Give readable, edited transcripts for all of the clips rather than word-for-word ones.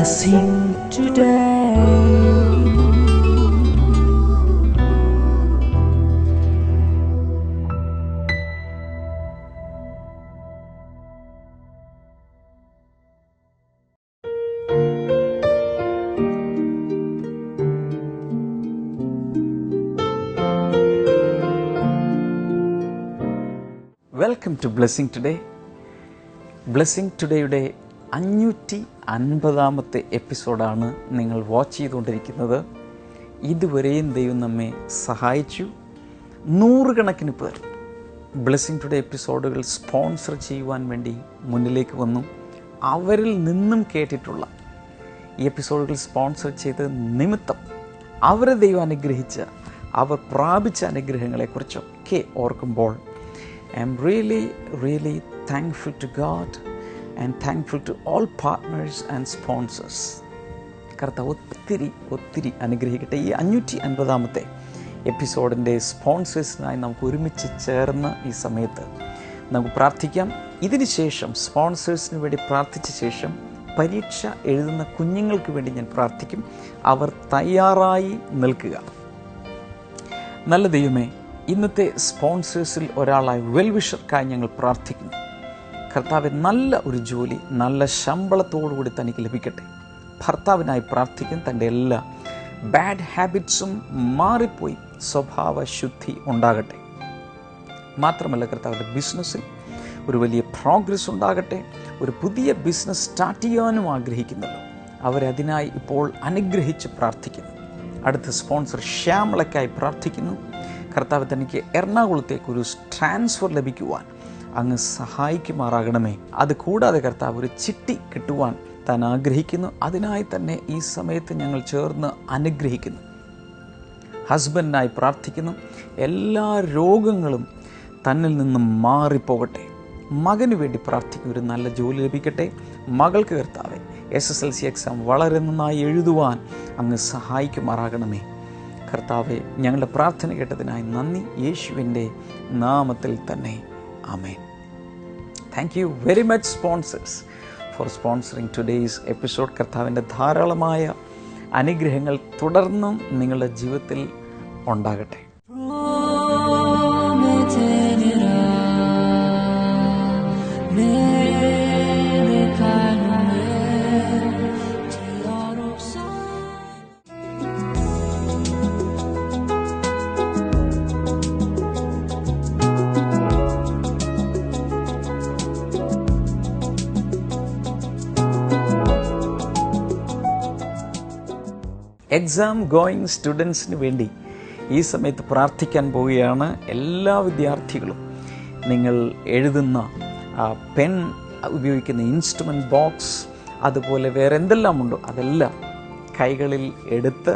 blessing today. Welcome to blessing today. ബ്ലെസ്സിങ് ടുഡേയുടെ 550 എപ്പിസോഡാണ് നിങ്ങൾ വാച്ച് ചെയ്തുകൊണ്ടിരിക്കുന്നത്. ഇതുവരെയും ദൈവം നമ്മെ സഹായിച്ചു. 100 കണക്കിന് പേർ ബ്ലെസ്സിങ് ടുഡേ എപ്പിസോഡുകൾ സ്പോൺസർ ചെയ്യുവാൻ വേണ്ടി മുന്നിലേക്ക് വന്നു. അവരിൽ നിന്നും കേട്ടിട്ടുള്ള ഈ എപ്പിസോഡുകൾ സ്പോൺസർ ചെയ്ത നിമിത്തം അവരെ ദൈവം അനുഗ്രഹിച്ച, അവർ പ്രാപിച്ച അനുഗ്രഹങ്ങളെക്കുറിച്ചൊക്കെ ഓർക്കുമ്പോൾ I am really thankful to God and thankful to all partners and sponsors. കർത്താവ് ഒത്തിരി അനുഗ്രഹിക്കട്ടെ. ഈ 550 എപ്പിസോഡിൻ്റെ സ്പോൺസേഴ്സിനായി നമുക്ക് ഒരുമിച്ച് ചേർന്ന് ഈ സമയത്ത് നമുക്ക് പ്രാർത്ഥിക്കാം. ഇതിന് ശേഷം സ്പോൺസേഴ്സിന് വേണ്ടി പ്രാർത്ഥിച്ച ശേഷം പരീക്ഷ എഴുതുന്ന കുഞ്ഞുങ്ങൾക്ക് വേണ്ടി ഞാൻ പ്രാർത്ഥിക്കും. അവർ തയ്യാറായി നിൽക്കുക. നല്ല ദൈവമേ, ഇന്നത്തെ സ്പോൺസേഴ്സിൽ ഒരാളായി വെൽവിഷർക്കായി ഞങ്ങൾ പ്രാർത്ഥിക്കുന്നു. കർത്താവ് നല്ല ഒരു ജോലി നല്ല ശമ്പളത്തോടുകൂടി തനിക്ക് ലഭിക്കട്ടെ. ഭർത്താവിനായി പ്രാർത്ഥിക്കും. തൻ്റെ എല്ലാ ബാഡ് ഹാബിറ്റ്സും മാറിപ്പോയി സ്വഭാവ ശുദ്ധി ഉണ്ടാകട്ടെ. മാത്രമല്ല, കർത്താവിൻ്റെ ബിസിനസ്സിൽ ഒരു വലിയ പ്രോഗ്രസ് ഉണ്ടാകട്ടെ. ഒരു പുതിയ ബിസിനസ് സ്റ്റാർട്ട് ചെയ്യാനും ആഗ്രഹിക്കുന്നല്ലോ, അവരതിനായി ഇപ്പോൾ അനുഗ്രഹിച്ച് പ്രാർത്ഥിക്കുന്നു. അടുത്ത സ്പോൺസർ ശ്യാമളയ്ക്കായി പ്രാർത്ഥിക്കുന്നു. കർത്താവ് തനിക്ക് എറണാകുളത്തേക്കൊരു ട്രാൻസ്ഫർ ലഭിക്കുവാൻ അങ്ങ് സഹായിക്കുമാറാകണമേ. അതുകൂടാതെ കർത്താവ് ഒരു ചിട്ടി കിട്ടുവാൻ താൻ ആഗ്രഹിക്കുന്നു. അതിനായി തന്നെ ഈ സമയത്ത് ഞങ്ങൾ ചേർന്ന് അനുഗ്രഹിക്കുന്നു. ഹസ്ബൻഡിനായി പ്രാർത്ഥിക്കുന്നു. എല്ലാ രോഗങ്ങളും തന്നിൽ നിന്നും മാറിപ്പോകട്ടെ. മകന് വേണ്ടി പ്രാർത്ഥിക്കും. ഒരു നല്ല ജോലി ലഭിക്കട്ടെ. മകൾക്ക് കർത്താവെ SSLC എക്സാം വളരെ നന്നായി എഴുതുവാൻ അങ്ങ് സഹായിക്കുമാറാകണമേ. കർത്താവെ, ഞങ്ങളുടെ പ്രാർത്ഥന കേട്ടതിനായി നന്ദി. യേശുവിൻ്റെ നാമത്തിൽ തന്നെ ആമേൻ. Thank you very much sponsors for sponsoring today's episode. കർത്താവിൻ്റെ ധാരാളമായ അനുഗ്രഹങ്ങൾ തുടർന്നും നിങ്ങളുടെ ജീവിതത്തിൽ ഉണ്ടാകട്ടെ. എക്സാം ഗോയിങ് സ്റ്റുഡൻസിന് വേണ്ടി ഈ സമയത്ത് പ്രാർത്ഥിക്കാൻ പോവുകയാണ്. എല്ലാ വിദ്യാർത്ഥികളും നിങ്ങൾ എഴുതുന്ന പെൻ ഉപയോഗിക്കുന്ന ഇൻസ്ട്രുമെൻറ്റ് ബോക്സ്, അതുപോലെ വേറെ എന്തെല്ലാം ഉണ്ടോ അതെല്ലാം കൈകളിൽ എടുത്ത്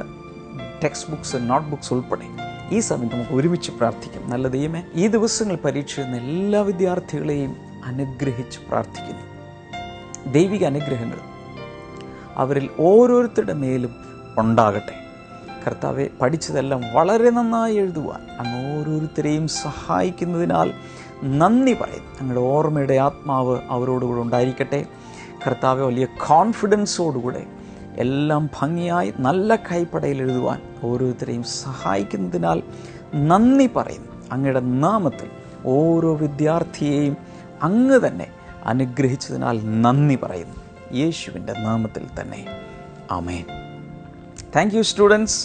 ടെക്സ്റ്റ് ബുക്സ്, നോട്ട് ബുക്സ് ഉൾപ്പെടെ ഈ സമയത്ത് നമുക്ക് ഒരുമിച്ച് പ്രാർത്ഥിക്കാം. നല്ല ദൈവമേ, ഈ ദിവസങ്ങൾ പരീക്ഷ എഴുതുന്ന എല്ലാ വിദ്യാർത്ഥികളെയും അനുഗ്രഹിച്ച് പ്രാർത്ഥിക്കുന്നു. ദൈവിക അനുഗ്രഹങ്ങൾ അവരിൽ ഓരോരുത്തരുടെ മേലും ഉണ്ടാകട്ടെ. കർത്താവെ, പഠിച്ചതെല്ലാം വളരെ നന്നായി എഴുതുവാൻ അങ്ങ് ഓരോരുത്തരെയും സഹായിക്കുന്നതിനാൽ നന്ദി പറയും. അങ്ങയുടെ ഓർമ്മയുടെ ആത്മാവ് അവരോടുകൂടെ ഉണ്ടായിരിക്കട്ടെ. കർത്താവെ, വലിയ കോൺഫിഡൻസോടുകൂടെ എല്ലാം ഭംഗിയായി നല്ല കൈപ്പടയിൽ എഴുതുവാൻ ഓരോരുത്തരെയും സഹായിക്കുന്നതിനാൽ നന്ദി പറയും. അങ്ങയുടെ നാമത്തിൽ ഓരോ വിദ്യാർത്ഥിയെയും അങ്ങ് തന്നെ അനുഗ്രഹിച്ചതിനാൽ നന്ദി പറയുന്നു. യേശുവിൻ്റെ നാമത്തിൽ തന്നെ ആമേൻ. Thank you students.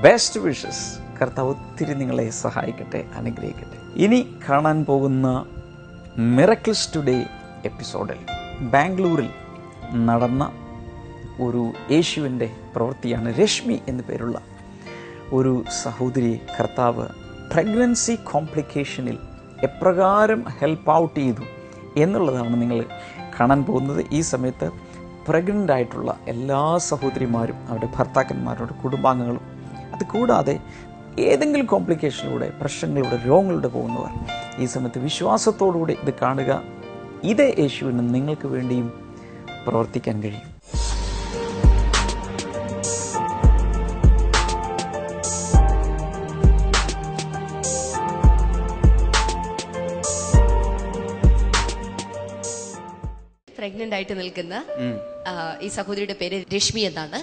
Best wishes. കർത്താവ് ഒത്തിരി നിങ്ങളെ സഹായിക്കട്ടെ, അനുഗ്രഹിക്കട്ടെ. ഇനി കാണാൻ പോകുന്ന മിറക്കിൾസ് ടുഡേ എപ്പിസോഡിൽ ബാംഗ്ലൂരിൽ നടന്ന ഒരു യേശുവിൻ്റെ പ്രവൃത്തിയാണ്. രശ്മി എന്നു പേരുള്ള ഒരു സഹോദരി കർത്താവ് പ്രഗ്നൻസി കോംപ്ലിക്കേഷനിൽ എപ്രകാരം ഹെൽപ്പ് ഔട്ട് ചെയ്തു എന്നുള്ളതാണ് നിങ്ങൾ കാണാൻ പോകുന്നത്. ഈ സമയത്ത് പ്രഗ്നൻ്റ് ആയിട്ടുള്ള എല്ലാ സഹോദരിമാരും അവരുടെ ഭർത്താക്കന്മാരുടെ കുടുംബാംഗങ്ങളും, അതുകൂടാതെ ഏതെങ്കിലും കോംപ്ലിക്കേഷനിലൂടെ, പ്രശ്നങ്ങളിലൂടെ, രോഗങ്ങളിലൂടെ പോകുന്നവർ ഈ സമയത്ത് വിശ്വാസത്തോടുകൂടി ഇത് കാണുക. ഇതേ യേശുവിന് നിങ്ങൾക്ക് വേണ്ടിയും പ്രവർത്തിക്കാൻ കഴിയും. പ്രഗ്നന്റ് ആയിട്ട് നിൽക്കുന്ന ഈ സഹോദരിയുടെ പേര് രശ്മി എന്നാണ്.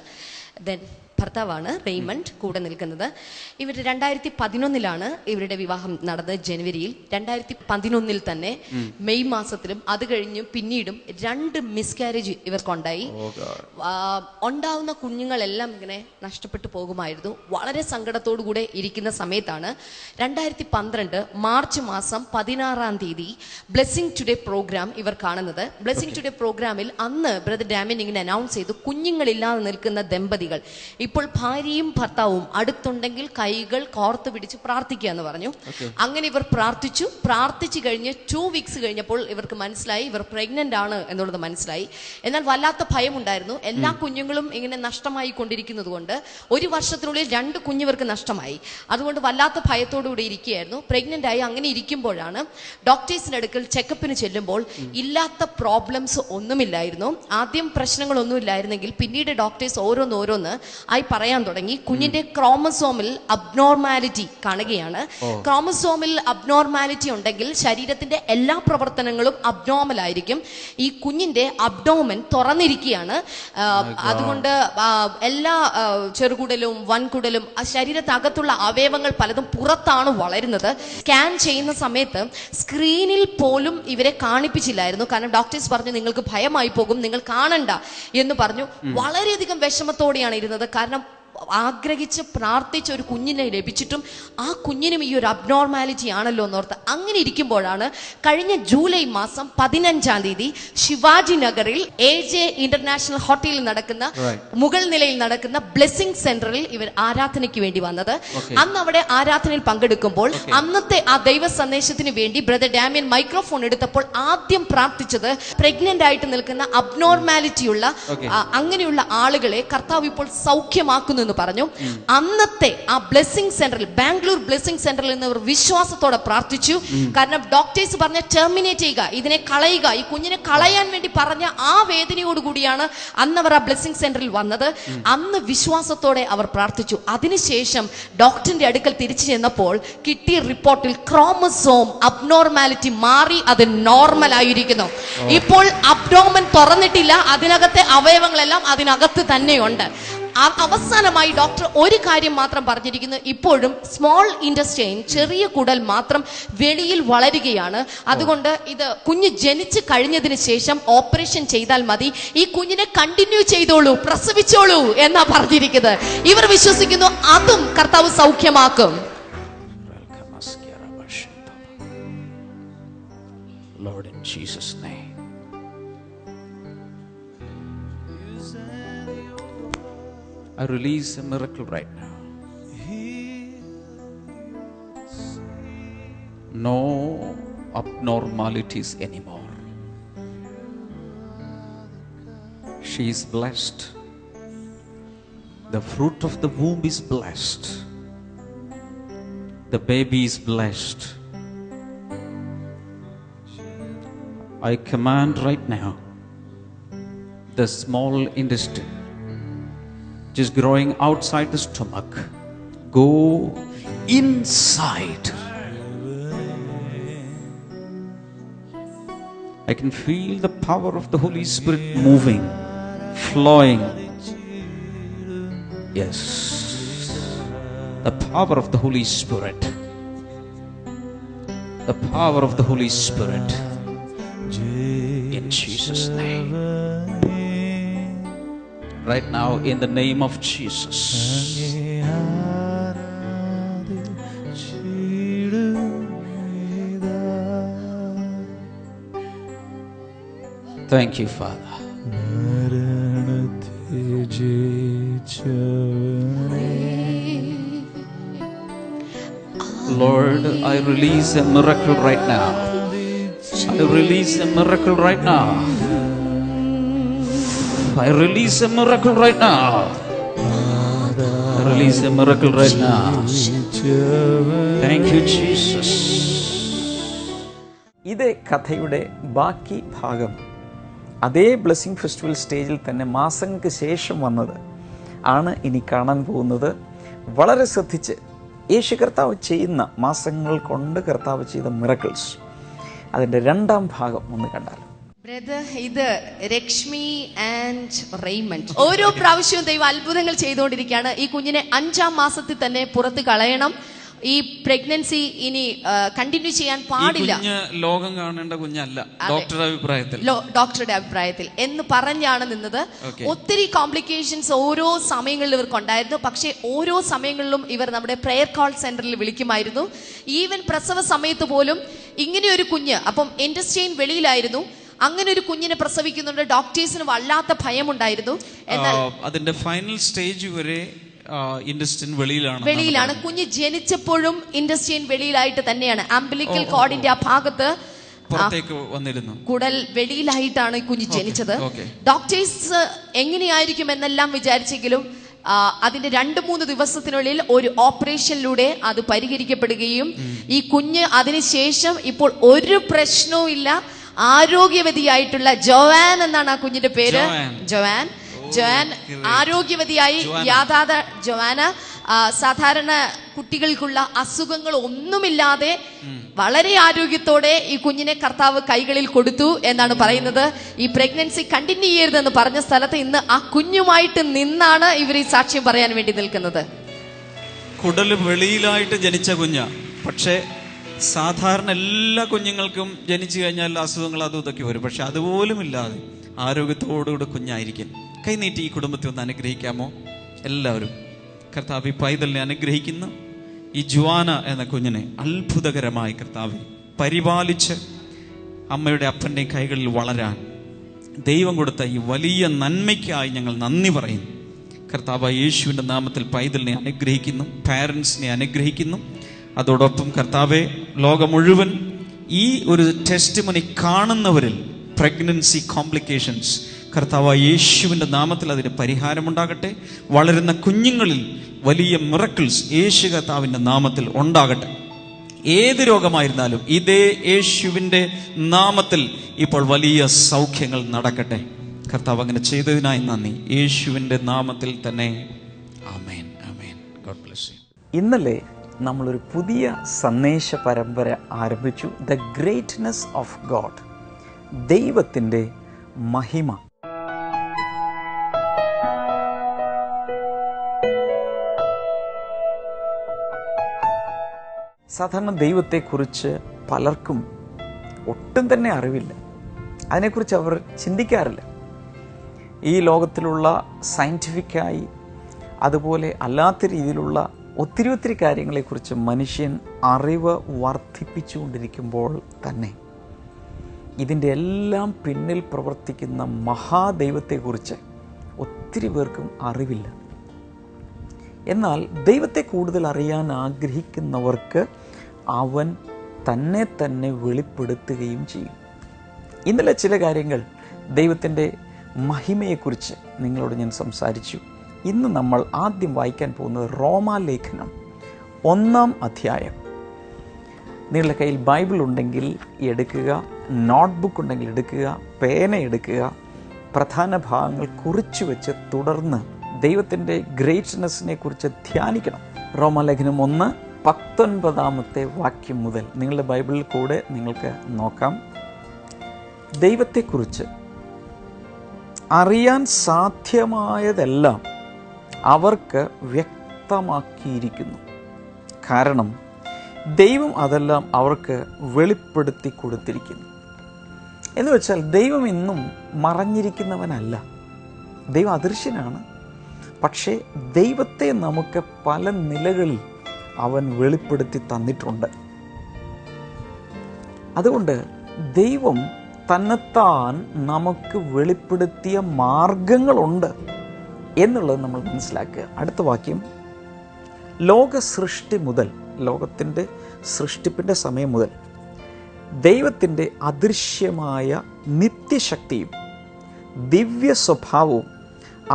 ദെൻ ഭർത്താവാണ് റെയ്മണ്ട് കൂടെ നിൽക്കുന്നത്. ഇവർ 2011 ഇവരുടെ വിവാഹം നടന്നത്. ജനുവരിയിൽ 2011 തന്നെ മെയ് മാസത്തിലും അത് കഴിഞ്ഞു പിന്നീടും 2 മിസ്കാരേജ് ഇവർക്കുണ്ടായി. ഉണ്ടാവുന്ന കുഞ്ഞുങ്ങളെല്ലാം ഇങ്ങനെ നഷ്ടപ്പെട്ടു പോകുമായിരുന്നു. വളരെ സങ്കടത്തോടു കൂടെ ഇരിക്കുന്ന സമയത്താണ് 2012 മാർച്ച് മാസം 16 ബ്ലെസ്സിംഗ് ടുഡേ പ്രോഗ്രാം ഇവർ കാണുന്നത്. ബ്ലെസ്സിംഗ് ടുഡേ പ്രോഗ്രാമിൽ അന്ന് ബ്രദർ ഡാമിയൻ ഇങ്ങനെ അനൗൺസ് ചെയ്തു, കുഞ്ഞുങ്ങളില്ലാതെ നിൽക്കുന്ന ദമ്പതികൾ ഇപ്പോൾ ഭാര്യയും ഭർത്താവും അടുത്തുണ്ടെങ്കിൽ കൈകൾ കോർത്ത് പിടിച്ച് പ്രാർത്ഥിക്കുക എന്ന് പറഞ്ഞു. അങ്ങനെ ഇവർ പ്രാർത്ഥിച്ചു കഴിഞ്ഞ് 2 വീക്സ് കഴിഞ്ഞപ്പോൾ ഇവർക്ക് മനസ്സിലായി ഇവർ പ്രഗ്നന്റ് ആണ് എന്നുള്ളത് മനസ്സിലായി. എന്നാൽ വല്ലാത്ത ഭയം ഉണ്ടായിരുന്നു. എല്ലാ കുഞ്ഞുങ്ങളും ഇങ്ങനെ നഷ്ടമായി കൊണ്ടിരിക്കുന്നത് കൊണ്ട് 1 വർഷത്തിനുള്ളിൽ 2 കുഞ്ഞുവർക്ക് നഷ്ടമായി. അതുകൊണ്ട് വല്ലാത്ത ഭയത്തോടുകൂടി ഇരിക്കുകയായിരുന്നു. പ്രഗ്നന്റ് ആയി അങ്ങനെ ഇരിക്കുമ്പോഴാണ് ഡോക്ടേഴ്സിന്റെ അടുക്കൽ ചെക്കപ്പിന് ചെല്ലുമ്പോൾ ഇല്ലാത്ത പ്രോബ്ലംസ് ഒന്നുമില്ലായിരുന്നു. ആദ്യം പ്രശ്നങ്ങളൊന്നും ഇല്ലായിരുന്നെങ്കിൽ പിന്നീട് ഡോക്ടേഴ്സ് ഓരോന്ന് ആയി പറയാൻ തുടങ്ങി. കുഞ്ഞിന്റെ ക്രോമസോമിൽ അബ്നോർമാലിറ്റി കാണുകയാണ്. ക്രോമസോമിൽ അബ്നോർമാലിറ്റി ഉണ്ടെങ്കിൽ ശരീരത്തിന്റെ എല്ലാ പ്രവർത്തനങ്ങളും അബ്നോർമൽ ആയിരിക്കും. ഈ കുഞ്ഞിന്റെ അബ്ഡോമൻ തുറന്നിരിക്കുകയാണ്. അതുകൊണ്ട് എല്ലാ ചെറുകുടലും വൻകുടലും ശരീരത്തകത്തുള്ള അവയവങ്ങൾ പലതും പുറത്താണ് വളരുന്നത്. സ്കാൻ ചെയ്യുന്ന സമയത്ത് സ്ക്രീനിൽ പോലും ഇവരെ കാണിപ്പിച്ചില്ലായിരുന്നു. കാരണം ഡോക്ടേഴ്സ് പറഞ്ഞു നിങ്ങൾക്ക് ഭയമായി പോകും, നിങ്ങൾ കാണണ്ട എന്ന് പറഞ്ഞു. വളരെയധികം വിഷമത്തോടെയാണ് ഇരുന്നത്. കാരണം ആഗ്രഹിച്ച് പ്രാർത്ഥിച്ച ഒരു കുഞ്ഞിനെ ലഭിച്ചിട്ടും ആ കുഞ്ഞിനും ഈ ഒരു അബ്നോർമാലിറ്റി ആണല്ലോ എന്നോർത്ത് അങ്ങനെ ഇരിക്കുമ്പോഴാണ് കഴിഞ്ഞ ജൂലൈ മാസം 15 ശിവാജി നഗറിൽ AJ ഇന്റർനാഷണൽ ഹോട്ടലിൽ നടക്കുന്ന മുകൾ നിലയിൽ നടക്കുന്ന ബ്ലെസ്സിംഗ് സെന്ററിൽ ഇവർ ആരാധനയ്ക്ക് വേണ്ടി വന്നത്. അന്ന് അവിടെ ആരാധനയിൽ പങ്കെടുക്കുമ്പോൾ അന്നത്തെ ആ ദൈവ സന്ദേശത്തിന് വേണ്ടി ബ്രദർ ഡാമിയൻ മൈക്രോഫോൺ എടുത്തപ്പോൾ ആദ്യം പ്രാർത്ഥിച്ചത് പ്രഗ്നന്റ് ആയിട്ട് നിൽക്കുന്ന അബ്നോർമാലിറ്റിയുള്ള അങ്ങനെയുള്ള ആളുകളെ കർത്താവ് ഇപ്പോൾ സൗഖ്യമാക്കുന്നു എന്ന് പറഞ്ഞു. അന്നത്തെ ആ ബ്ലെസ്സിംഗ് സെന്ററിൽ, ബാംഗ്ലൂർ ബ്ലെസ്സിംഗ് സെന്ററിൽ നിന്ന് അവർ വിശ്വാസത്തോടെ പ്രാർത്ഥിച്ചു. കാരണം ഡോക്ടേഴ്സ് പറഞ്ഞ ടെർമിനേറ്റ് ചെയ്യുക, ഇതിനെ കളയുക, ഈ കുഞ്ഞിനെ കളയാൻ വേണ്ടി പറഞ്ഞ ആ വേദനയോടുകൂടിയാണ് അന്ന് അവർ ആ ബ്ലെസ്സിംഗ് സെന്ററിൽ വന്നത്. അന്ന് വിശ്വാസത്തോടെ അവർ പ്രാർത്ഥിച്ചു. അതിനുശേഷം ഡോക്ടറിന്റെ അടുക്കൽ തിരിച്ചു ചെന്നപ്പോൾ കിട്ടിയ റിപ്പോർട്ടിൽ ക്രോമസോം അബ്നോർമാലിറ്റി മാറി, അത് നോർമൽ ആയിരിക്കുന്നു. ഇപ്പോൾ അബ്ഡോമൻ തുറന്നിട്ടില്ല, അതിനകത്തെ അവയവങ്ങളെല്ലാം അതിനകത്ത് തന്നെയുണ്ട്. അവസാനമായി ഡോക്ടർ ഒരു കാര്യം മാത്രം പറഞ്ഞിരിക്കുന്നു, ഇപ്പോഴും സ്മോൾ ഇൻറ്റസ്റ്റൈൻ, ചെറിയ കുടൽ മാത്രം വെളിയിൽ വളരുകയാണ്. അതുകൊണ്ട് ഇത് കുഞ്ഞ് ജനിച്ചു കഴിഞ്ഞതിന് ശേഷം ഓപ്പറേഷൻ ചെയ്താൽ മതി, ഈ കുഞ്ഞിനെ കണ്ടിന്യൂ ചെയ്തോളൂ, പ്രസവിച്ചോളൂ എന്നാ പറഞ്ഞിരിക്കുന്നത്. ഇവർ വിശ്വസിക്കുന്നു അതും കർത്താവ് സൗഖ്യമാക്കും. Lord, in Jesus' name. I release a miracle right now. No abnormalities anymore. She is blessed. The fruit of the womb is blessed. The baby is blessed. I command right now the small intestine which is growing outside the stomach, go inside. I can feel the power of the Holy Spirit moving, flowing. Yes, the power of the Holy Spirit. The power of the Holy Spirit. In Jesus' name. Right now, in the name of Jesus. Thank you, Father. Lord, I release a miracle right now. I release a miracle right now. I release a miracle right now. I release a miracle right now. Thank you, Jesus. ഇതേ കഥയുടെ ബാക്കി ഭാഗം അതേ blessing festival സ്റ്റേജിൽ തന്നെ മാസങ്ങൾക്ക് ശേഷം വന്നത് ആണ് ഇനി കാണാൻ പോകുന്നത്. വളരെ ശ്രദ്ധിച്ച് യേശു കർത്താവ് ചെയ്യുന്ന, മാസങ്ങൾ കൊണ്ട് കർത്താവ് ചെയ്ത മിറക്കിൾസ്, അതിൻ്റെ 2ാം ഭാഗം ഒന്ന് കണ്ടാലും. ബ്രദർ, ഇത് രശ്മി ആൻഡ് റെയ്മണ്ട്. ഓരോ പ്രാവശ്യവും ദൈവം അത്ഭുതങ്ങൾ ചെയ്തുകൊണ്ടിരിക്കുകയാണ്. ഈ കുഞ്ഞിനെ 5-ാം മാസത്തിൽ തന്നെ പുറത്ത് കളയണം. ഈ പ്രഗ്നൻസി ഇനി കണ്ടിന്യൂ ചെയ്യാൻ പാടില്ല. ലോകം കാണേണ്ട കുഞ്ഞല്ല ഡോക്ടറുടെ അഭിപ്രായത്തിൽ എന്ന് പറഞ്ഞാണ് നിന്നത്. ഒത്തിരി കോംപ്ലിക്കേഷൻസ് ഓരോ സമയങ്ങളിൽ ഇവർക്ക് ഉണ്ടായിരുന്നു. പക്ഷേ ഓരോ സമയങ്ങളിലും ഇവർ നമ്മുടെ പ്രെയർ കോൾ സെന്ററിൽ വിളിക്കുമായിരുന്നു. ഈവൻ പ്രസവ സമയത്ത് പോലും ഇങ്ങനെ ഒരു കുഞ്ഞ്, അപ്പം ഇൻറ്റസ്റ്റൈൻ വെളിയിലായിരുന്നു, അങ്ങനെ ഒരു കുഞ്ഞിനെ പ്രസവിക്കുന്നുണ്ട്. ഡോക്ടേഴ്സിന് വല്ലാത്ത ഭയമുണ്ടായിരുന്നു. എന്നാൽ അതിന്റെ ഫൈനൽ സ്റ്റേജ് വരെ വെളിയിലാണ്. കുഞ്ഞ് ജനിച്ചപ്പോഴും ഇൻറ്റസ്റ്റൈൻ വെളിയിലായിട്ട് തന്നെയാണ്. അംബിലിക്കൽ കോഡിന്റെ ആ ഭാഗത്ത് കുടൽ വെളിയിലായിട്ടാണ് ഈ കുഞ്ഞ് ജനിച്ചത്. ഡോക്ടേഴ്സ് എങ്ങനെയായിരിക്കും എന്നെല്ലാം വിചാരിച്ചെങ്കിലും അതിന്റെ 2-3 ദിവസത്തിനുള്ളിൽ ഒരു ഓപ്പറേഷനിലൂടെ അത് പരിഹരിക്കപ്പെടുകയും ഈ കുഞ്ഞ് അതിനുശേഷം ഇപ്പോൾ ഒരു പ്രശ്നവും ഇല്ല. ആരോഗ്യവതിയായിട്ടുള്ള ജോവാൻ എന്നാണ് ആ കുഞ്ഞിന്റെ പേര്. ജോവാൻ ആരോഗ്യവതിയായി ജോവാന സാധാരണ കുട്ടികൾക്കുള്ള അസുഖങ്ങൾ ഒന്നുമില്ലാതെ വളരെ ആരോഗ്യത്തോടെ ഈ കുഞ്ഞിനെ കർത്താവ് കൈകളിൽ കൊടുത്തു എന്നാണ് പറയുന്നത്. ഈ പ്രഗ്നൻസി കണ്ടിന്യൂ ചെയ്യരുതെന്ന് പറഞ്ഞ സ്ഥലത്ത് ഇന്ന് ആ കുഞ്ഞുമായിട്ട് നിന്നാണ് ഇവർ ഈ സാക്ഷ്യം പറയാൻ വേണ്ടി നിൽക്കുന്നത്. കുടല് വെളിയിലായിട്ട് ജനിച്ച കുഞ്ഞ, പക്ഷേ സാധാരണ എല്ലാ കുഞ്ഞുങ്ങൾക്കും ജനിച്ചു കഴിഞ്ഞാൽ അസുഖങ്ങൾ അതും ഇതൊക്കെ വരും. പക്ഷെ അതുപോലും ഇല്ലാതെ ആരോഗ്യത്തോടുകൂടി കുഞ്ഞായിരിക്കും. കൈനീട്ടി ഈ കുടുംബത്തെ ഒന്ന് അനുഗ്രഹിക്കാമോ? എല്ലാവരും കർത്താവ് പൈതലിനെ അനുഗ്രഹിക്കുന്നു. ഈ ജുവാന എന്ന കുഞ്ഞിനെ അത്ഭുതകരമായി കർത്താവ് പരിപാലിച്ച് അമ്മയുടെ അപ്പൻ്റെയും കൈകളിൽ വളരാൻ ദൈവം കൊടുത്ത ഈ വലിയ നന്മയ്ക്കായി ഞങ്ങൾ നന്ദി പറയുന്നു. കർത്താവ് യേശുവിൻ്റെ നാമത്തിൽ പൈതലിനെ അനുഗ്രഹിക്കുന്നു, പാരൻസിനെ അനുഗ്രഹിക്കുന്നു. അതോടൊപ്പം കർത്താവെ, ലോകം മുഴുവൻ ഈ ഒരു ടെസ്റ്റിമണി കാണുന്നവരിൽ പ്രഗ്നൻസി കോംപ്ലിക്കേഷൻസ് കർത്താവ് യേശുവിൻ്റെ നാമത്തിൽ അതിന് പരിഹാരമുണ്ടാകട്ടെ. വളരുന്ന കുഞ്ഞുങ്ങളിൽ വലിയ മിറക്കിൾസ് യേശു കർത്താവിൻ്റെ നാമത്തിൽ ഉണ്ടാകട്ടെ. ഏത് രോഗമായിരുന്നാലും ഇതേ യേശുവിൻ്റെ നാമത്തിൽ ഇപ്പോൾ വലിയ സൗഖ്യങ്ങൾ നടക്കട്ടെ. കർത്താവ് അങ്ങനെ ചെയ്തതിനായി നന്ദി. യേശുവിൻ്റെ നാമത്തിൽ തന്നെ ആമേൻ, ആമേൻ. God bless you. ഇന്നലെ നമ്മളൊരു പുതിയ സന്ദേശ പരമ്പര ആരംഭിച്ചു. ദ ഗ്രേറ്റ്നെസ് ഓഫ് ഗോഡ്, ദൈവത്തിൻ്റെ മഹിമ. സാധാരണ ദൈവത്തെക്കുറിച്ച് പലർക്കും ഒട്ടും തന്നെ അറിവില്ല. അതിനെക്കുറിച്ച് അവർ ചിന്തിക്കാറില്ല. ഈ ലോകത്തിലുള്ള സയൻറ്റിഫിക്കായി അതുപോലെ അല്ലാത്ത രീതിയിലുള്ള ഒത്തിരി കാര്യങ്ങളെക്കുറിച്ച് മനുഷ്യൻ അറിവ് വർദ്ധിപ്പിച്ചുകൊണ്ടിരിക്കുമ്പോൾ തന്നെ ഇതിൻ്റെ എല്ലാം പിന്നിൽ പ്രവർത്തിക്കുന്ന മഹാദൈവത്തെക്കുറിച്ച് ഒത്തിരി പേർക്കും അറിവില്ല. എന്നാൽ ദൈവത്തെ കൂടുതൽ അറിയാൻ ആഗ്രഹിക്കുന്നവർക്ക് അവൻ തന്നെ വെളിപ്പെടുത്തുകയും ചെയ്യും. ഇന്നലെ ചില കാര്യങ്ങൾ ദൈവത്തിൻ്റെ മഹിമയെക്കുറിച്ച് നിങ്ങളോട് ഞാൻ സംസാരിച്ചു. ഇന്ന് നമ്മൾ ആദ്യം വായിക്കാൻ പോകുന്നത് റോമാലേഖനം 1-ാം അധ്യായം. നിങ്ങളുടെ കയ്യിൽ ബൈബിൾ ഉണ്ടെങ്കിൽ എടുക്കുക, നോട്ട്ബുക്ക് ഉണ്ടെങ്കിൽ എടുക്കുക, പേന എടുക്കുക, പ്രധാന ഭാഗങ്ങൾ കുറിച്ചു വെച്ച് തുടർന്ന് ദൈവത്തിൻ്റെ ഗ്രേറ്റ്നെസ്സിനെ കുറിച്ച് ധ്യാനിക്കണം. റോമാലേഖനം 1:19 വാക്യം മുതൽ നിങ്ങളുടെ ബൈബിളിൽ കൂടെ നിങ്ങൾക്ക് നോക്കാം. ദൈവത്തെക്കുറിച്ച് അറിയാൻ സാധ്യമായതെല്ലാം അവർക്ക് വ്യക്തമാക്കിയിരിക്കുന്നു. കാരണം ദൈവം അതെല്ലാം അവർക്ക് വെളിപ്പെടുത്തി കൊടുത്തിരിക്കുന്നു. എന്ന് വെച്ചാൽ ദൈവം ഇന്നും മറഞ്ഞിരിക്കുന്നവനല്ല. ദൈവം അദൃശ്യനാണ്. പക്ഷേ ദൈവത്തെ നമുക്ക് പല നിലകളിൽ അവൻ വെളിപ്പെടുത്തി തന്നിട്ടുണ്ട്. അതുകൊണ്ട് ദൈവം തന്നെത്താൻ നമുക്ക് വെളിപ്പെടുത്തിയ മാർഗങ്ങളുണ്ട് എന്നുള്ളത് നമ്മൾ മനസ്സിലാക്കുക. അടുത്ത വാക്യം, ലോക സൃഷ്ടി മുതൽ, ലോകത്തിൻ്റെ സൃഷ്ടിപ്പിൻ്റെ സമയം മുതൽ ദൈവത്തിൻ്റെ അദൃശ്യമായ നിത്യശക്തിയും ദിവ്യ സ്വഭാവവും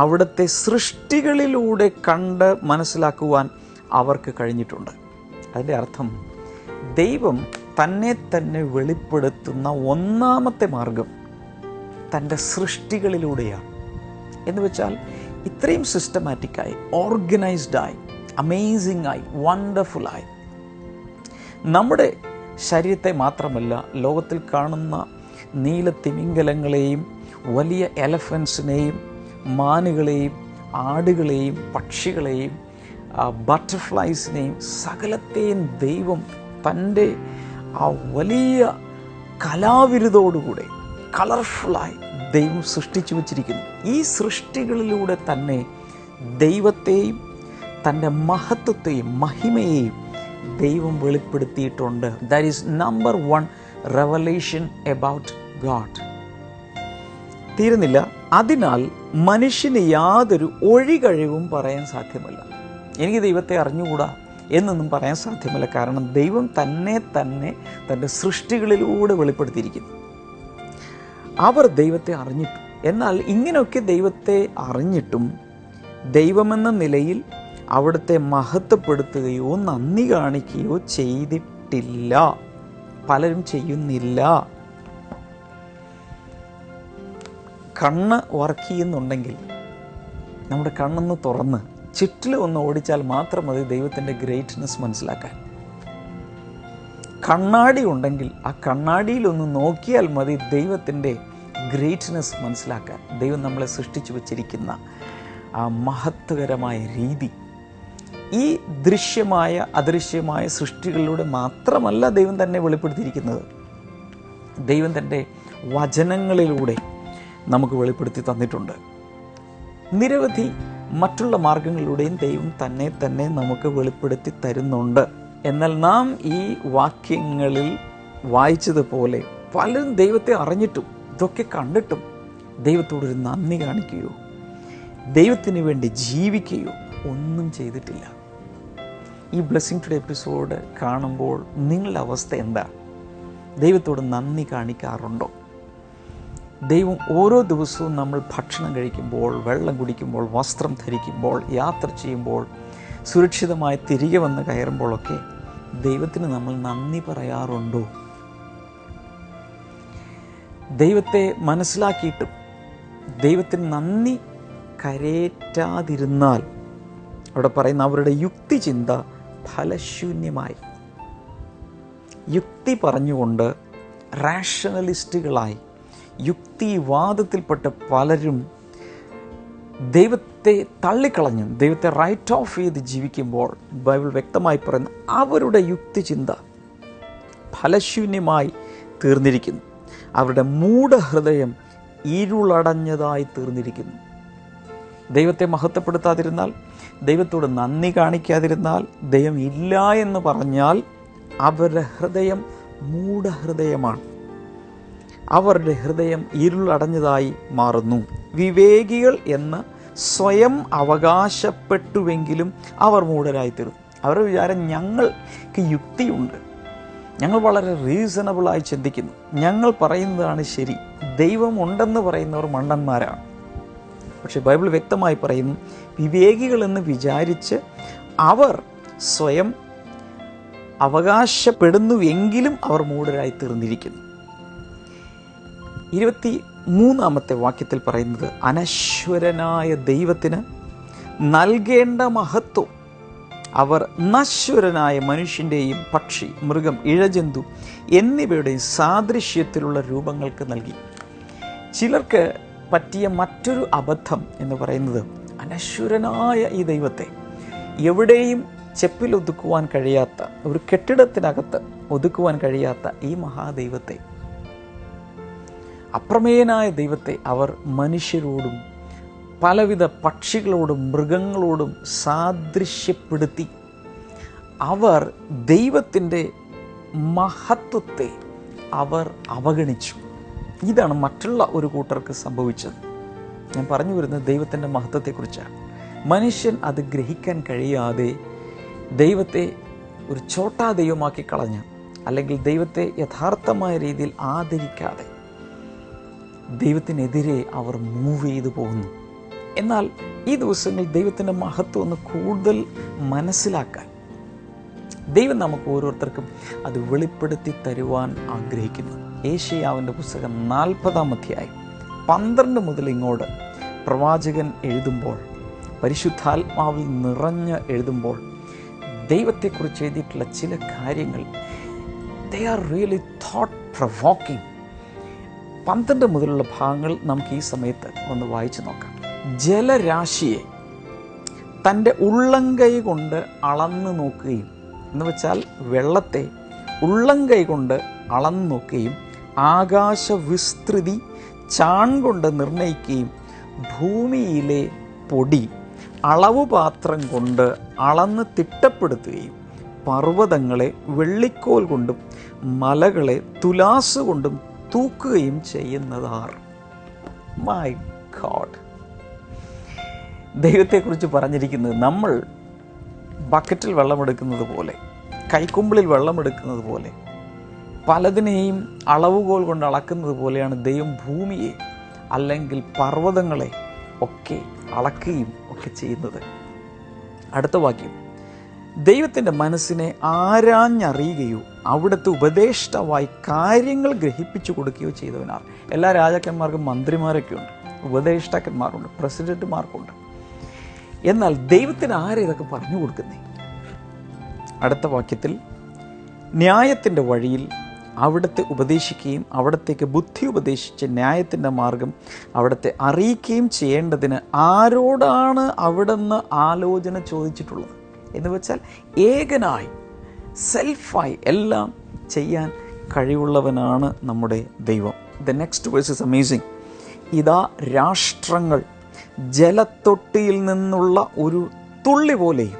അവിടുത്തെ സൃഷ്ടികളിലൂടെ കണ്ട് മനസ്സിലാക്കുവാൻ അവർക്ക് കഴിഞ്ഞിട്ടുണ്ട്. അതിൻ്റെ അർത്ഥം ദൈവം തന്നെ വെളിപ്പെടുത്തുന്ന ഒന്നാമത്തെ മാർഗം തൻ്റെ സൃഷ്ടികളിലൂടെയാണ്. എന്ന് വെച്ചാൽ ഇത്രയും സിസ്റ്റമാറ്റിക്കായി, ഓർഗനൈസ്ഡായി, അമേസിംഗായി, വണ്ടർഫുള്ളായി നമ്മുടെ ശരീരത്തെ മാത്രമല്ല ലോകത്തിൽ കാണുന്ന നീലത്തിമിംഗലങ്ങളെയും വലിയ എലഫൻസിനെയും മാനുകളെയും ആടുകളെയും പക്ഷികളെയും ബട്ടർഫ്ലൈസിനെയും സകലത്തെയും ദൈവം തൻ്റെ ആ വലിയ കലാവിരുതോടുകൂടെ കളർഫുള്ളായി ദൈവം സൃഷ്ടിച്ചു വച്ചിരിക്കുന്നു. ഈ സൃഷ്ടികളിലൂടെ തന്നെ ദൈവത്തെയും തൻ്റെ മഹത്വത്തെയും മഹിമയെയും ദൈവം വെളിപ്പെടുത്തിയിട്ടുണ്ട്. That is number 1 revelation about God. തീരുന്നില്ല. അതിനാൽ മനുഷ്യന് യാതൊരു ഒഴികഴിവും പറയാൻ സാധ്യമല്ല. എനിക്ക് ദൈവത്തെ അറിഞ്ഞുകൂടാ എന്നൊന്നും പറയാൻ സാധ്യമല്ല. കാരണം ദൈവം തന്നെ തൻ്റെ സൃഷ്ടികളിലൂടെ വെളിപ്പെടുത്തിയിരിക്കുന്നു. അവർ ദൈവത്തെ അറിഞ്ഞിട്ടും, എന്നാൽ ഇങ്ങനെയൊക്കെ ദൈവത്തെ അറിഞ്ഞിട്ടും ദൈവമെന്ന നിലയിൽ അവിടുത്തെ മഹത്വപ്പെടുത്തുകയോ നന്ദി കാണിക്കുകയോ ചെയ്തിട്ടില്ല. പലരും ചെയ്യുന്നില്ല. കണ്ണ് വർക്ക് ചെയ്യുന്നുണ്ടെങ്കിൽ നമ്മുടെ കണ്ണൊന്ന് തുറന്ന് ചുറ്റിലും ഒന്ന് ഓടിച്ചാൽ മാത്രം മതി ദൈവത്തിൻ്റെ ഗ്രേറ്റ്നെസ് മനസ്സിലാക്കാൻ. കണ്ണാടി ഉണ്ടെങ്കിൽ ആ കണ്ണാടിയിലൊന്ന് നോക്കിയാൽ മതി ദൈവത്തിൻ്റെ ഗ്രേറ്റ്നെസ് മനസ്സിലാക്കാൻ. ദൈവം നമ്മളെ സൃഷ്ടിച്ചു വച്ചിരിക്കുന്ന ആ മഹത്വകരമായ രീതി ഈ ദൃശ്യമായ അദൃശ്യമായ സൃഷ്ടികളിലൂടെ മാത്രമല്ല ദൈവം തന്നെ വെളിപ്പെടുത്തിയിരിക്കുന്നത്. ദൈവം തൻ്റെ വചനങ്ങളിലൂടെ നമുക്ക് വെളിപ്പെടുത്തി തന്നിട്ടുണ്ട്. നിരവധി മറ്റുള്ള മാർഗങ്ങളിലൂടെയും ദൈവം തന്നെ നമുക്ക് വെളിപ്പെടുത്തി തരുന്നുണ്ട്. എന്നാൽ നാം ഈ വാക്യങ്ങളിൽ വായിച്ചതുപോലെ പലരും ദൈവത്തെ അറിഞ്ഞിട്ടും ഇതൊക്കെ കണ്ടിട്ടും ദൈവത്തോടൊരു നന്ദി കാണിക്കുകയോ ദൈവത്തിന് വേണ്ടി ജീവിക്കുകയോ ഒന്നും ചെയ്തിട്ടില്ല. ഈ ബ്ലെസ്സിംഗ് ടുഡേ എപ്പിസോഡ് കാണുമ്പോൾ നിങ്ങളുടെ അവസ്ഥ എന്താ? ദൈവത്തോട് നന്ദി കാണിക്കാറുണ്ടോ? ദൈവം ഓരോ ദിവസവും നമ്മൾ ഭക്ഷണം കഴിക്കുമ്പോൾ, വെള്ളം കുടിക്കുമ്പോൾ, വസ്ത്രം ധരിക്കുമ്പോൾ, യാത്ര ചെയ്യുമ്പോൾ, സുരക്ഷിതമായി തിരികെ വന്ന് കയറുമ്പോഴൊക്കെ ദൈവത്തിന് നമ്മൾ നന്ദി പറയാറുണ്ടോ? ദൈവത്തെ മനസ്സിലാക്കിയിട്ടും ദൈവത്തിന് നന്ദി കരേറ്റാതിരുന്നാൽ അവിടെ പറയുന്ന അവരുടെ യുക്തി ചിന്ത ഫലശൂന്യമായി. യുക്തി പറഞ്ഞുകൊണ്ട് റാഷണലിസ്റ്റുകളായി യുക്തിവാദത്തിൽപ്പെട്ട പലരും ദൈവത്തെ തള്ളിക്കളഞ്ഞും ദൈവത്തെ റൈറ്റ് ഓഫ് ചെയ്ത് ജീവിക്കുമ്പോൾ ബൈബിൾ വ്യക്തമായി പറയുന്നു അവരുടെ യുക്തിചിന്ത ഫലശൂന്യമായി തീർന്നിരിക്കുന്നു. അവരുടെ മൂഢഹൃദയം ഇരുളടഞ്ഞതായി തീർന്നിരിക്കുന്നു. ദൈവത്തെ മഹത്വപ്പെടുത്താതിരുന്നാൽ, ദൈവത്തോട് നന്ദി കാണിക്കാതിരുന്നാൽ, ദൈവം ഇല്ല എന്ന് പറഞ്ഞാൽ അവരുടെ ഹൃദയം മൂഢഹൃദയമാണ്. അവരുടെ ഹൃദയം ഇരുളടഞ്ഞതായി മാറുന്നു. വിവേകികൾ എന്ന് സ്വയം അവകാശപ്പെട്ടുവെങ്കിലും അവർ മൂഢരായിത്തീർന്നു. അവരുടെ വിചാരം ഞങ്ങൾക്ക് യുക്തിയുണ്ട്, ഞങ്ങൾ വളരെ റീസണബിളായി ചിന്തിക്കുന്നു, ഞങ്ങൾ പറയുന്നതാണ് ശരി, ദൈവം ഉണ്ടെന്ന് പറയുന്നവർ മണ്ടന്മാരാണ്. പക്ഷെ ബൈബിൾ വ്യക്തമായി പറയുന്നു വിവേകികളെന്ന് വിചാരിച്ച് അവർ സ്വയം അവകാശപ്പെടുന്നുവെങ്കിലും അവർ മൂഢരായി തീർന്നിരിക്കുന്നു. 23 വാക്യത്തിൽ പറയുന്നത് അനശ്വരനായ ദൈവത്തിന് നൽകേണ്ട മഹത്വം അവർ നശ്വരനായ മനുഷ്യൻ്റെയും പക്ഷി, മൃഗം, ഇഴജന്തു എന്നിവയുടെയും സാദൃശ്യത്തിലുള്ള രൂപങ്ങൾക്ക് നൽകി. ചിലർക്ക് പറ്റിയ മറ്റൊരു അബദ്ധം എന്ന് പറയുന്നത് അനശ്വരനായ ഈ ദൈവത്തെ, എവിടെയും ചെപ്പിൽ ഒതുക്കുവാൻ കഴിയാത്ത, ഒരു കെട്ടിടത്തിനകത്ത് ഒതുക്കുവാൻ കഴിയാത്ത ഈ മഹാദൈവത്തെ, അപ്രമേയനായ ദൈവത്തെ അവർ മനുഷ്യരോടും പലവിധ പക്ഷികളോടും മൃഗങ്ങളോടും സാദൃശ്യപ്പെടുത്തി. അവർ ദൈവത്തിൻ്റെ മഹത്വത്തെ അവർ അവഗണിച്ചു. ഇതാണ് മറ്റുള്ള ഒരു കൂട്ടർക്ക് സംഭവിച്ചത്. ഞാൻ പറഞ്ഞു വരുന്നത് ദൈവത്തിൻ്റെ മഹത്വത്തെക്കുറിച്ചാണ്. മനുഷ്യൻ അത് ഗ്രഹിക്കാൻ കഴിയാതെ ദൈവത്തെ ഒരു ചോട്ടാ ദൈവമാക്കി കളഞ്ഞ്, അല്ലെങ്കിൽ ദൈവത്തെ യഥാർത്ഥമായ രീതിയിൽ ആദരിക്കാതെ ദൈവത്തിനെതിരെ അവർ മൂവ് ചെയ്തു പോകുന്നു. എന്നാൽ ഈ ദിവസങ്ങളിൽ ദൈവത്തിൻ്റെ മഹത്വം ഒന്ന് കൂടുതൽ മനസ്സിലാക്കാൻ ദൈവം നമുക്ക് ഓരോരുത്തർക്കും അത് വെളിപ്പെടുത്തി തരുവാൻ ആഗ്രഹിക്കുന്നു. ഏശയ്യാവിൻ്റെ പുസ്തകം 40 12 മുതൽ ഇങ്ങോട്ട് പ്രവാചകൻ എഴുതുമ്പോൾ, പരിശുദ്ധാത്മാവിൽ നിറഞ്ഞ് എഴുതുമ്പോൾ ദൈവത്തെക്കുറിച്ച് എഴുതിയിട്ടുള്ള ചില കാര്യങ്ങൾ they are really thought provoking. 12 മുതലുള്ള ഭാഗങ്ങൾ നമുക്ക് ഈ സമയത്ത് ഒന്ന് വായിച്ചു നോക്കാം. ജലരാശിയെ തൻ്റെ ഉള്ളംകൈ കൊണ്ട് അളന്നു നോക്കുകയും, എന്ന് വെച്ചാൽ വെള്ളത്തെ ഉള്ളംകൈ കൊണ്ട് അളന്നു നോക്കുകയും, ആകാശ വിസ്തൃതി ചാൺ കൊണ്ട് നിർണയിക്കുകയും, ഭൂമിയിലെ പൊടി അളവുപാത്രം കൊണ്ട് അളന്ന് തിട്ടപ്പെടുത്തുകയും, പർവ്വതങ്ങളെ വെള്ളിക്കോൽ കൊണ്ടും മലകളെ തുലാസ് കൊണ്ടും തൂക്കുകയും ചെയ്യുന്നതാർ. മൈ ഗോഡ്, ദൈവത്തെക്കുറിച്ച് പറഞ്ഞിരിക്കുന്നത് നമ്മൾ ബക്കറ്റിൽ വെള്ളമെടുക്കുന്നത് പോലെ, കൈക്കുമ്പിളിൽ വെള്ളമെടുക്കുന്നത് പോലെ, പലതിനെയും അളവുകോൽ കൊണ്ട് അളക്കുന്നത് പോലെയാണ് ദൈവം ഭൂമിയെ അല്ലെങ്കിൽ പർവ്വതങ്ങളെ ഒക്കെ അളക്കുകയും ഒക്കെ ചെയ്യുന്നത്. അടുത്ത വാക്യം, ദൈവത്തിൻ്റെ മനസ്സിനെ ആരാഞ്ഞറിയുകയോ അവിടുത്തെ ഉപദേഷ്ടാവായി കാര്യങ്ങൾ ഗ്രഹിപ്പിച്ചു കൊടുക്കുകയോ ചെയ്തവനാർ. എല്ലാ രാജാക്കന്മാർക്കും മന്ത്രിമാരൊക്കെ ഉണ്ട്, ഉപദേഷ്ടാക്കന്മാരുണ്ട്, പ്രസിഡന്റുമാർക്കുണ്ട്. എന്നാൽ ദൈവത്തിന് ഇതൊക്കെ പറഞ്ഞു കൊടുക്കുന്നേ? അടുത്ത വാക്യത്തിൽ, ന്യായത്തിൻ്റെ വഴിയിൽ അവിടുത്തെ ഉപദേശിക്കുകയും അവിടത്തേക്ക് ബുദ്ധി ഉപദേശിച്ച് ന്യായത്തിൻ്റെ മാർഗം അവിടുത്തെ അറിയിക്കുകയും ചെയ്യേണ്ടതിന് ആരോടാണ് അവിടുന്ന് ആലോചന ചോദിച്ചിട്ടുള്ളത്? എന്ന് വെച്ചാൽ ഏകനായി, സെൽഫായി എല്ലാം ചെയ്യാൻ കഴിവുള്ളവനാണ് നമ്മുടെ ദൈവം. The next verse is amazing. ഇതാ രാഷ്ട്രങ്ങൾ ജലത്തൊട്ടിയിൽ നിന്നുള്ള ഒരു തുള്ളി പോലെയും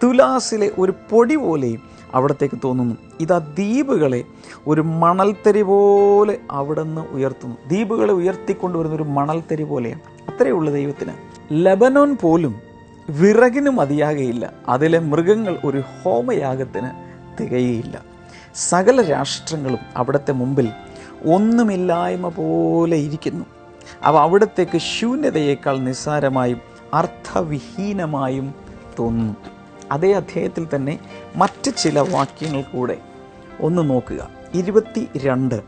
തുലാസിലെ ഒരു പൊടി പോലെയും അവിടത്തേക്ക് തോന്നുന്നു. ഇതാ ദ്വീപുകളെ ഒരു മണൽത്തരി പോലെ അവിടുന്ന് ഉയർത്തുന്നു. ദ്വീപുകളെ ഉയർത്തിക്കൊണ്ടുവരുന്ന ഒരു മണൽത്തരി പോലെയാണ്. അത്രയേ ഉള്ളൂ ദൈവത്തിന്. ലെബനോൻ പോലും വിറകിന് മതിയാകയില്ല, അതിലെ മൃഗങ്ങൾ ഒരു ഹോമയാഗത്തിന് തികയുകയില്ല. സകല രാഷ്ട്രങ്ങളും അവിടുത്തെ മുമ്പിൽ ഒന്നുമില്ലായ്മ പോലെ ഇരിക്കുന്നു. അവ അവിടത്തേക്ക് ശൂന്യതയേക്കാൾ നിസ്സാരമായും അർത്ഥവിഹീനമായും തോന്നുന്നു. അതേ അധ്യായത്തിൽ തന്നെ മറ്റ് ചില വാക്യങ്ങൾ കൂടെ ഒന്ന് നോക്കുക. 22,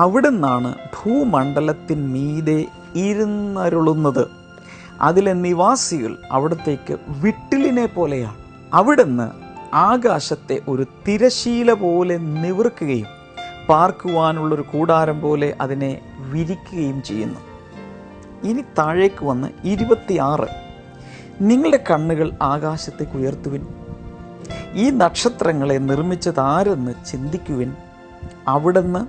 അവിടുന്നാണ് ഭൂമണ്ഡലത്തിന്മീതെ ഇരുന്നരുളുന്നത്, അതിലെ നിവാസികൾ അവിടത്തേക്ക് വിട്ടിലിനെ പോലെയാണ്. അവിടുന്ന് ആകാശത്തെ ഒരു തിരശീല പോലെ നിവർക്കുകയും പാർക്കുവാനുള്ളൊരു കൂടാരം പോലെ അതിനെ വിരിക്കുകയും ചെയ്യുന്നു. ഇനി താഴേക്ക് വന്ന് 26, നിങ്ങളുടെ കണ്ണുകൾ ആകാശത്തേക്ക് ഉയർത്തുവിൻ, ഈ നക്ഷത്രങ്ങളെ നിർമ്മിച്ചത് ആരെന്ന് ചിന്തിക്കുവിൻ. അവിടുന്ന്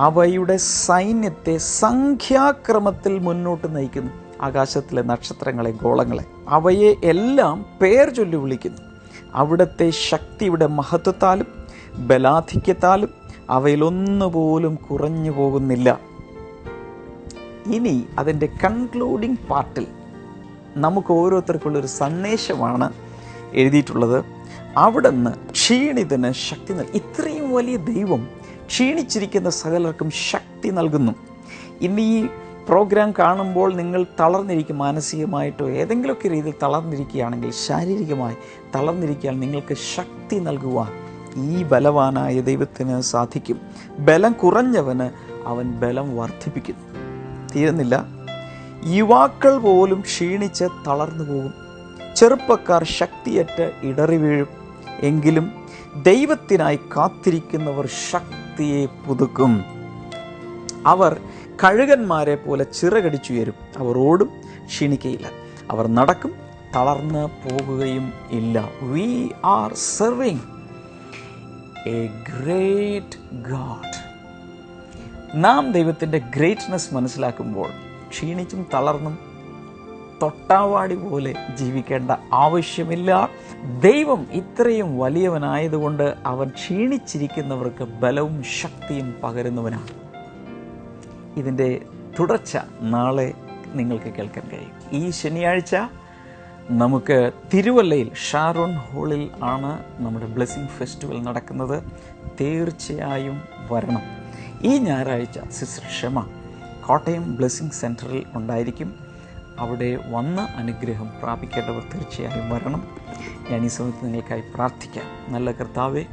അവയുടെ സൈന്യത്തെ സംഖ്യാക്രമത്തിൽ മുന്നോട്ട് നയിക്കുന്നു. ആകാശത്തിലെ നക്ഷത്രങ്ങളെ, ഗോളങ്ങളെ, അവയെ എല്ലാം പേർ ചൊല്ലി വിളിക്കുന്നു. അവിടുത്തെ ശക്തിയുടെ മഹത്വത്താലും ബലാധിക്യത്താലും അവയിലൊന്നുപോലും കുറഞ്ഞു പോകുന്നില്ല. ഇനി അതിൻ്റെ കൺക്ലൂഡിംഗ് പാർട്ടിൽ നമുക്ക് ഓരോരുത്തർക്കുള്ളൊരു സന്ദേശമാണ് എഴുതിയിട്ടുള്ളത്. അവിടുന്ന് ക്ഷീണിതന് ശക്തി നൽകി. ഇത്രയും വലിയ ദൈവം ക്ഷീണിച്ചിരിക്കുന്ന സകലർക്കും ശക്തി നൽകുന്നു. ഇന്ന് ഈ പ്രോഗ്രാം കാണുമ്പോൾ നിങ്ങൾ തളർന്നിരിക്കും, മാനസികമായിട്ടോ ഏതെങ്കിലുമൊക്കെ രീതിയിൽ തളർന്നിരിക്കുകയാണെങ്കിൽ, ശാരീരികമായി തളർന്നിരിക്കുകയാണെങ്കിൽ നിങ്ങൾക്ക് ശക്തി നൽകുവാൻ ഈ ബലവാനായ ദൈവത്തിന് സാധിക്കും. ബലം കുറഞ്ഞവന് അവൻ ബലം വർദ്ധിപ്പിക്കുന്നു. തീരുന്നില്ല, യുവാക്കൾ പോലും ക്ഷീണിച്ച് തളർന്നു പോകും, ചെറുപ്പക്കാർ ശക്തിയറ്റ് ഇടറി വീഴും. എങ്കിലും ദൈവത്തിനായി കാത്തിരിക്കുന്നവർ ശക്തിയെ പുതുക്കും. അവർ കഴുകന്മാരെ പോലെ ചിറകടിച്ചുയരും. അവർ ഓടും, ക്ഷീണിക്കയില്ല. അവർ നടക്കും, തളർന്ന് പോകുകയും ഇല്ല. We are serving a great God. നാം ദൈവത്തിൻ്റെ ഗ്രേറ്റ്നെസ് മനസ്സിലാക്കുമ്പോൾ ക്ഷീണിച്ചും തളർന്നും തൊട്ടാവാടി പോലെ ജീവിക്കേണ്ട ആവശ്യമില്ല. ദൈവം ഇത്രയും വലിയവനായതുകൊണ്ട് അവൻ ക്ഷീണിച്ചിരിക്കുന്നവർക്ക് ബലവും ശക്തിയും പകരുന്നവനാണ്. ഇതിൻ്റെ തുടർച്ച നാളെ നിങ്ങൾക്ക് കേൾക്കാൻ കഴിയും. ഈ ശനിയാഴ്ച നമുക്ക് തിരുവല്ലയിൽ ഷാരോൺ ഹാളിൽ ആണ് നമ്മുടെ ബ്ലെസ്സിങ് ഫെസ്റ്റിവൽ നടക്കുന്നത്. തീർച്ചയായും വരണം. ഈ ഞായറാഴ്ച സിസ്റ്റർ ക്ഷമ കോട്ടയം ബ്ലെസ്സിങ് സെൻറ്ററിൽ ഉണ്ടായിരിക്കും. അവിടെ വന്ന് അനുഗ്രഹം പ്രാപിക്കേണ്ടവർ തീർച്ചയായും വരണം. ഞാൻ ഈ സമയത്ത് നിങ്ങൾക്കായി പ്രാർത്ഥിക്കാം. നല്ല കർത്താവേ,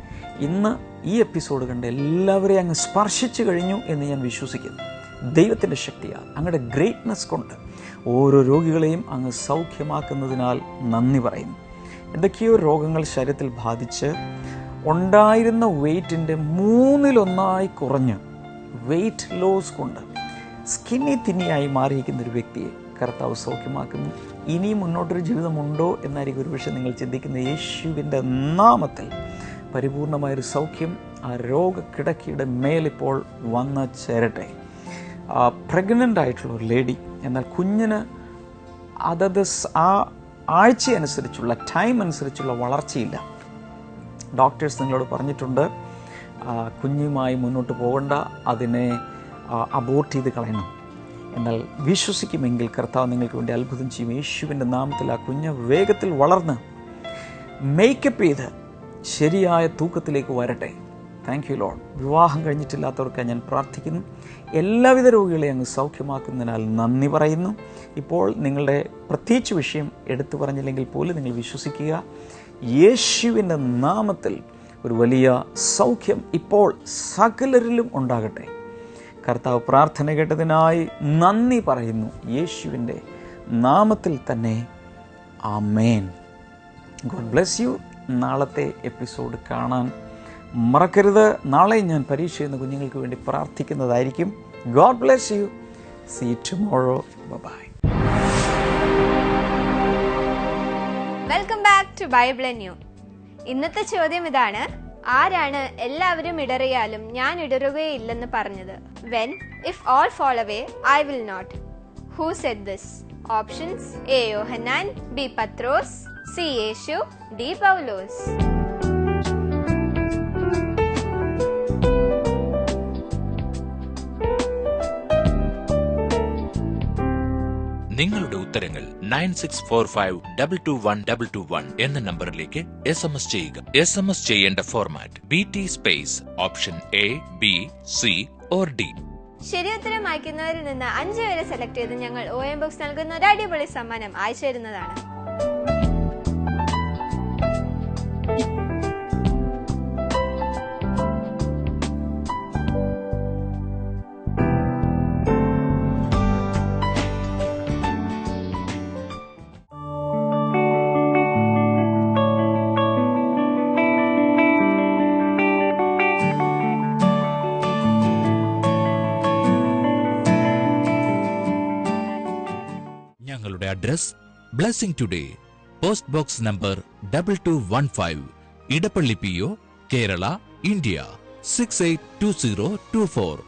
ഇന്ന് ഈ എപ്പിസോഡ് കണ്ട് എല്ലാവരെയും അങ്ങ് സ്പർശിച്ചു കഴിഞ്ഞു എന്ന് ഞാൻ വിശ്വസിക്കുന്നു. ദൈവത്തിൻ്റെ ശക്തിയാൽ, അങ്ങയുടെ ഗ്രേറ്റ്നെസ് കൊണ്ട് ഓരോ രോഗികളെയും അങ്ങ് സൗഖ്യമാക്കുന്നതിനാൽ നന്ദി പറയുന്നു. എന്തൊക്കെയോ രോഗങ്ങൾ ശരീരത്തിൽ ബാധിച്ച് ഉണ്ടായിരുന്ന വെയ്റ്റിൻ്റെ 1/3 കുറഞ്ഞ് വെയ്റ്റ് ലോസ് കൊണ്ട് സ്കിന്നി തിന്നിയായി മാറിയിരിക്കുന്ന ഒരു വ്യക്തിയെ കർത്താവ് സൗഖ്യമാക്കുന്നു. ഇനിയും മുന്നോട്ടൊരു ജീവിതമുണ്ടോ എന്നായിരിക്കും ഒരുപക്ഷെ നിങ്ങൾ ചിന്തിക്കുന്ന. യേശുവിൻ്റെ നാമത്തിൽ പരിപൂർണമായൊരു സൗഖ്യം ആ രോഗക്കിടക്കിയുടെ മേലിപ്പോൾ വന്ന് ചേരട്ടെ. പ്രഗ്നൻ്റ് ആയിട്ടുള്ള ഒരു ലേഡി, എന്നാൽ കുഞ്ഞിന് അതത് ആ ആഴ്ച അനുസരിച്ചുള്ള ടൈം അനുസരിച്ചുള്ള വളർച്ചയില്ല. ഡോക്ടേഴ്സ് നിങ്ങളോട് പറഞ്ഞിട്ടുണ്ട് കുഞ്ഞുമായി മുന്നോട്ട് പോകണ്ട, അതിനെ അബോർട്ട് ചെയ്ത് കളയണം. എന്നാൽ വിശ്വസിക്കുമെങ്കിൽ കർത്താവ് നിങ്ങൾക്ക് വേണ്ടി അത്ഭുതം ചെയ്യും. യേശുവിൻ്റെ നാമത്തിൽ ആ കുഞ്ഞ് വേഗത്തിൽ വളർന്ന് മേക്കപ്പ് ചെയ്ത് ശരിയായ തൂക്കത്തിലേക്ക് വരട്ടെ. Thank you Lord. വിവാഹം കഴിഞ്ഞിട്ടില്ലാത്തവർക്കായി ഞാൻ പ്രാർത്ഥിക്കുന്നു. എല്ലാവിധ രോഗികളെയും അങ്ങ് സൗഖ്യമാക്കുന്നതിനാൽ നന്ദി പറയുന്നു. ഇപ്പോൾ നിങ്ങളുടെ പ്രത്യേകിച്ച് വിഷയം എടുത്തു പറഞ്ഞില്ലെങ്കിൽ പോലും നിങ്ങൾ വിശ്വസിക്കുക. യേശുവിൻ്റെ നാമത്തിൽ ഒരു വലിയ സൗഖ്യം ഇപ്പോൾ സകലരിലും ഉണ്ടാകട്ടെ. കർത്താവ് പ്രാർത്ഥന കേട്ടതിനായി നന്ദി പറയുന്നു. യേശുവിൻ്റെ നാമത്തിൽ തന്നെ ആമേൻ. God bless you. നാളത്തെ എപ്പിസോഡ് കാണാൻ മറക്കരുത്. നാളെ ഞാൻ പരീക്ഷ എന്ന കുഞ്ഞുങ്ങൾക്ക് വേണ്ടി പ്രാർത്ഥിക്കുന്നതായിരിക്കും. God bless you. See you tomorrow. Bye. Welcome back to Bible and new. ഇന്നത്തെ ചോദ്യം ഇതാണ്: ആരാണ് എല്ലാവരും ഇടറിയാലും ഞാൻ ഇടറുകയില്ലെന്ന് പറഞ്ഞത്? When, if all fall away, I will not. Who said this? Options: A. Yohanan, B. Patros, C. Yeshu, D. Paulos. നിങ്ങളുടെ ഉത്തരങ്ങൾ 9645221221 എന്ന നമ്പറിലേക്ക് SMS ചെയ്യുക. SMS ചെയ്യേണ്ട format BT space option A, B, C or D. ശരിയുത്തരം അയക്കുന്നവരിൽ നിന്ന് 5 പേരെ select ചെയ്ത് ഞങ്ങൾ OM ബോക്സ് നൽകുന്ന ഒരു അടിപൊളി സമ്മാനം അയച്ചു തരുന്നതാണ്. ഞങ്ങളുടെ address blessing today, post box number 2215, Edappally PO, Kerala, India 682024.